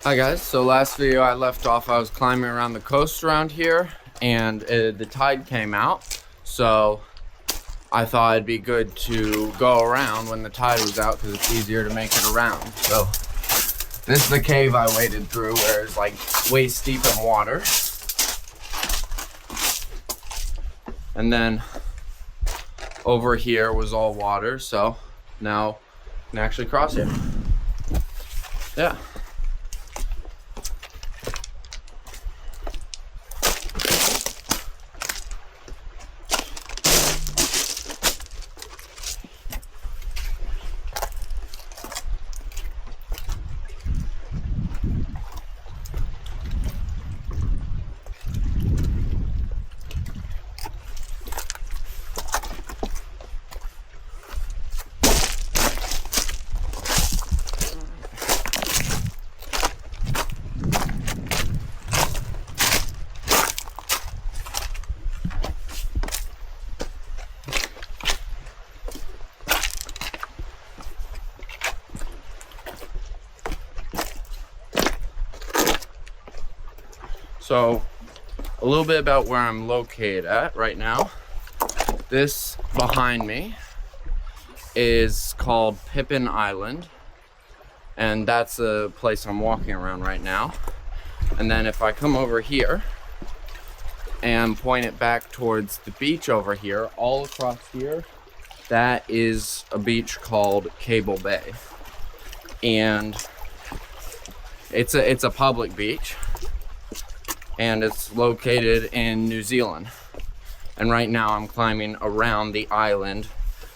Hi guys, so last video I left off, I was climbing around the coast around here and the tide came out, so I thought it'd be good to go around when the tide was out because it's easier to make it around. So this is the cave I waded through where it's like waist deep in water. And then over here was all water, so now I can actually cross here. Yeah. So a little bit about where I'm located at right now. This behind me is called Pippin Island, and that's the place I'm walking around right now. And then if I come over here and point it back towards the beach over here, all across here, that is a beach called Cable Bay, and it's a public beach. And it's located in New Zealand. And right now I'm climbing around the island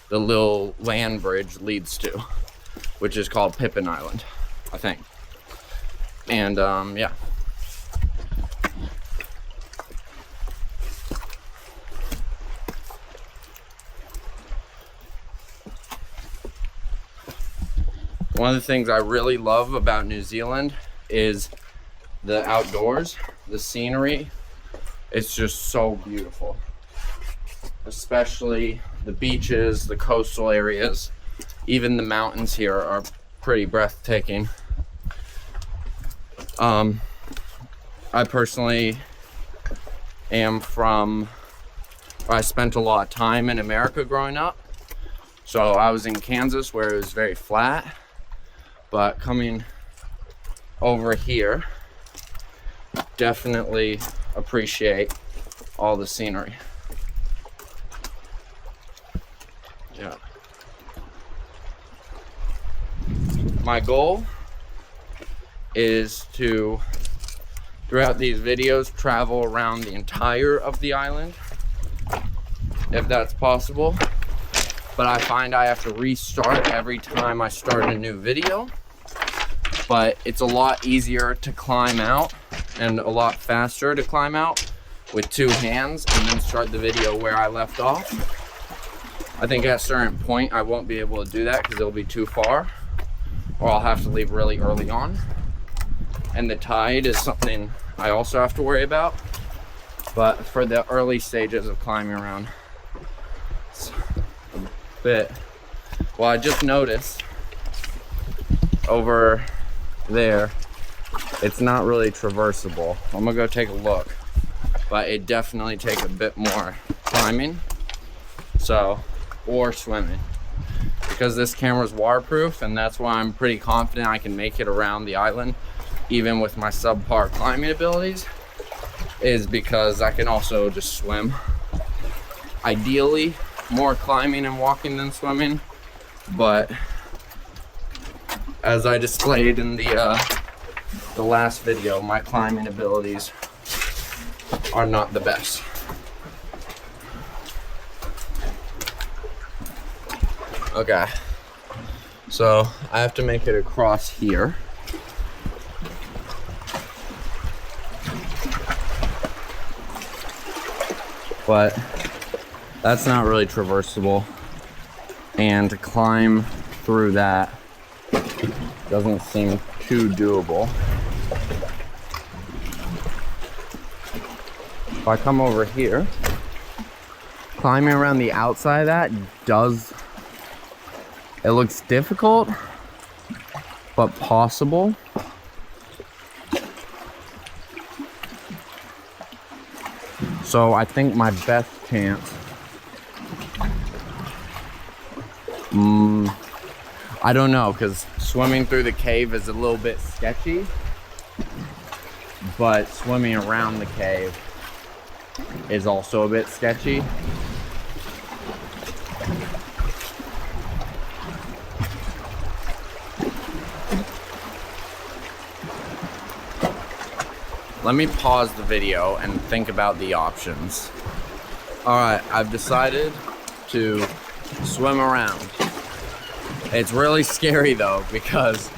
the little land bridge leads to, which is called Pippin Island, I think. And yeah. One of the things I really love about New Zealand is the outdoors. The scenery, it's just so beautiful, especially the beaches, the coastal areas. Even the mountains here are pretty breathtaking. I personally am I spent a lot of time in America growing up. So I was in Kansas where it was very flat, but coming over here, definitely appreciate all the scenery. Yeah. My goal is to, throughout these videos, travel around the entire of the island, if that's possible. But I find I have to restart every time I start a new video. But it's a lot easier to climb out and a lot faster to climb out with two hands and then start the video where I left off. I think at a certain point I won't be able to do that because it'll be too far, or I'll have to leave really early on. And the tide is something I also have to worry about. But for the early stages of climbing around, it's a bit, well, I just noticed over there it's not really traversable. I'm gonna go take a look, but it definitely takes a bit more climbing, so, or swimming, because this camera's waterproof, and that's why I'm pretty confident I can make it around the island even with my subpar climbing abilities, is because I can also just swim. Ideally more climbing and walking than swimming, but as I displayed in the last video, my climbing abilities are not the best. Okay, so I have to make it across here. But that's not really traversable, and to climb through that doesn't seem too doable. If I come over here, climbing around the outside of that it looks difficult, but possible. So I think my best chance, I don't know, because swimming through the cave is a little bit sketchy, but swimming around the cave is also a bit sketchy. Let me pause the video and think about the options. All right, I've decided to swim around. It's really scary though, because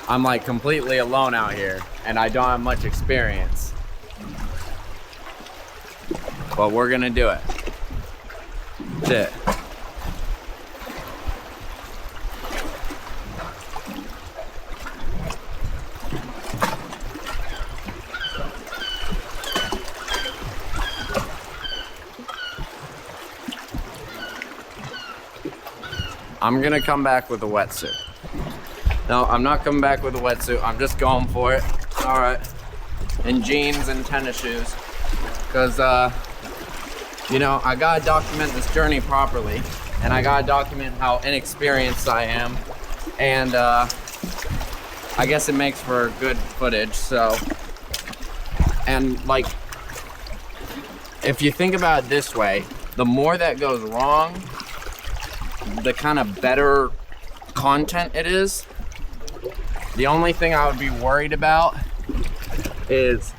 I'm like completely alone out here and I don't have much experience. But we're gonna do it. That's it. I'm gonna come back with a wetsuit. No, I'm not coming back with a wetsuit. I'm just going for it. All right. In jeans and tennis shoes. Because, you know, I gotta document this journey properly. And I gotta document how inexperienced I am. And I guess it makes for good footage, so. And like, if you think about it this way, the more that goes wrong, the kind of better content it is. The only thing I would be worried about is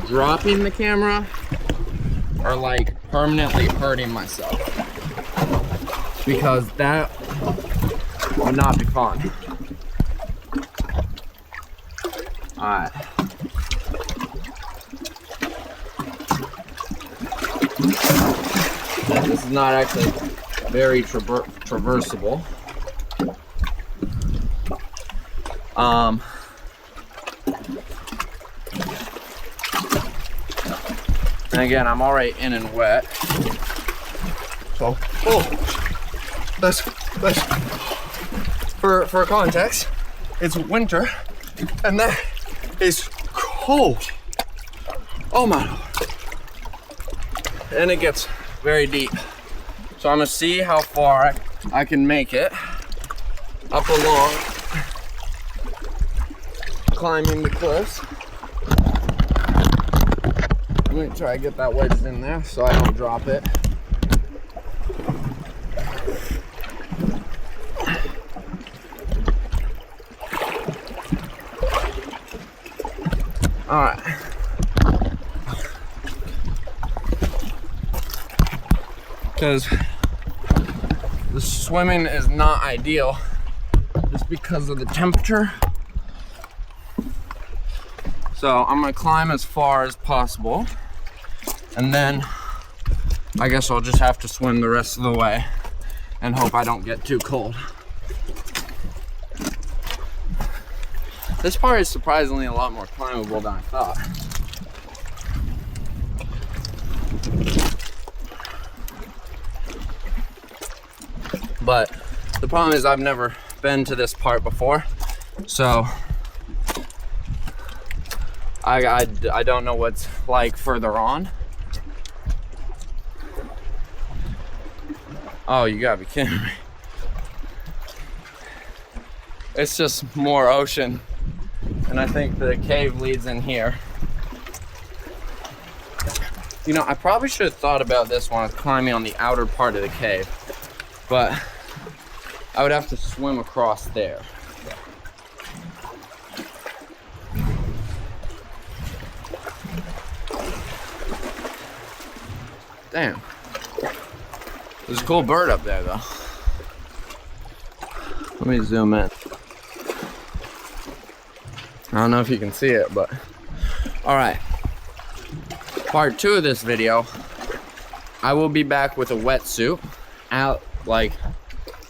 dropping the camera or like permanently hurting myself, because that would not be fun. All right. This is not actually very traversable. And again, I'm already in and wet. So, that's for context, it's winter and that is cold. Oh my Lord. And it gets very deep. So I'm gonna see how far I can make it up along, climbing the cliffs. I'm gonna try to get that wedged in there so I don't drop it. All right. Because the swimming is not ideal just because of the temperature. So I'm gonna climb as far as possible, and then I guess I'll just have to swim the rest of the way and hope I don't get too cold. This part is surprisingly a lot more climbable than I thought. But the problem is I've never been to this part before, so I don't know what's like further on. Oh, you gotta be kidding me. It's just more ocean, and I think the cave leads in here. You know, I probably should have thought about this when I was climbing on the outer part of the cave, but I would have to swim across there. Damn. There's a cool bird up there though. Let me zoom in. I don't know if you can see it, but all right. Part 2 of this video, I will be back with a wetsuit out like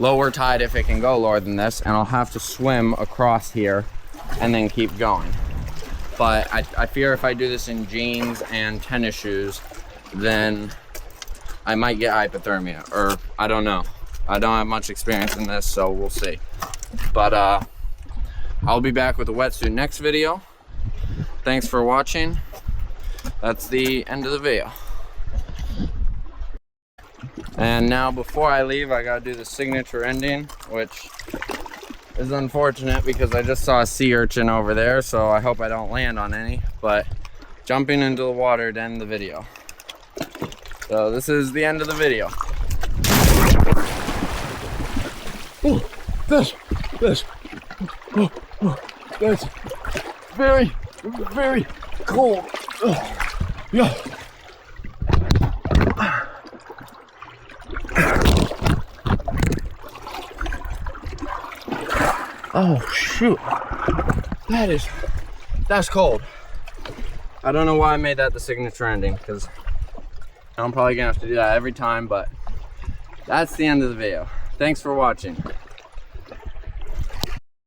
lower tide if it can go lower than this, and I'll have to swim across here and then keep going. But I fear if I do this in jeans and tennis shoes, then I might get hypothermia, or I don't know. I don't have much experience in this, so we'll see. But I'll be back with a wetsuit next video. Thanks for watching. That's the end of the video. And now before I leave, I gotta do the signature ending, which is unfortunate because I just saw a sea urchin over there, so I hope I don't land on any, but jumping into the water to end the video. So this is the end of the video. Oh, that's very, very cold. Yeah. Oh shoot, that's cold. I don't know why I made that the signature ending, because I'm probably gonna have to do that every time, but that's the end of the video. Thanks for watching.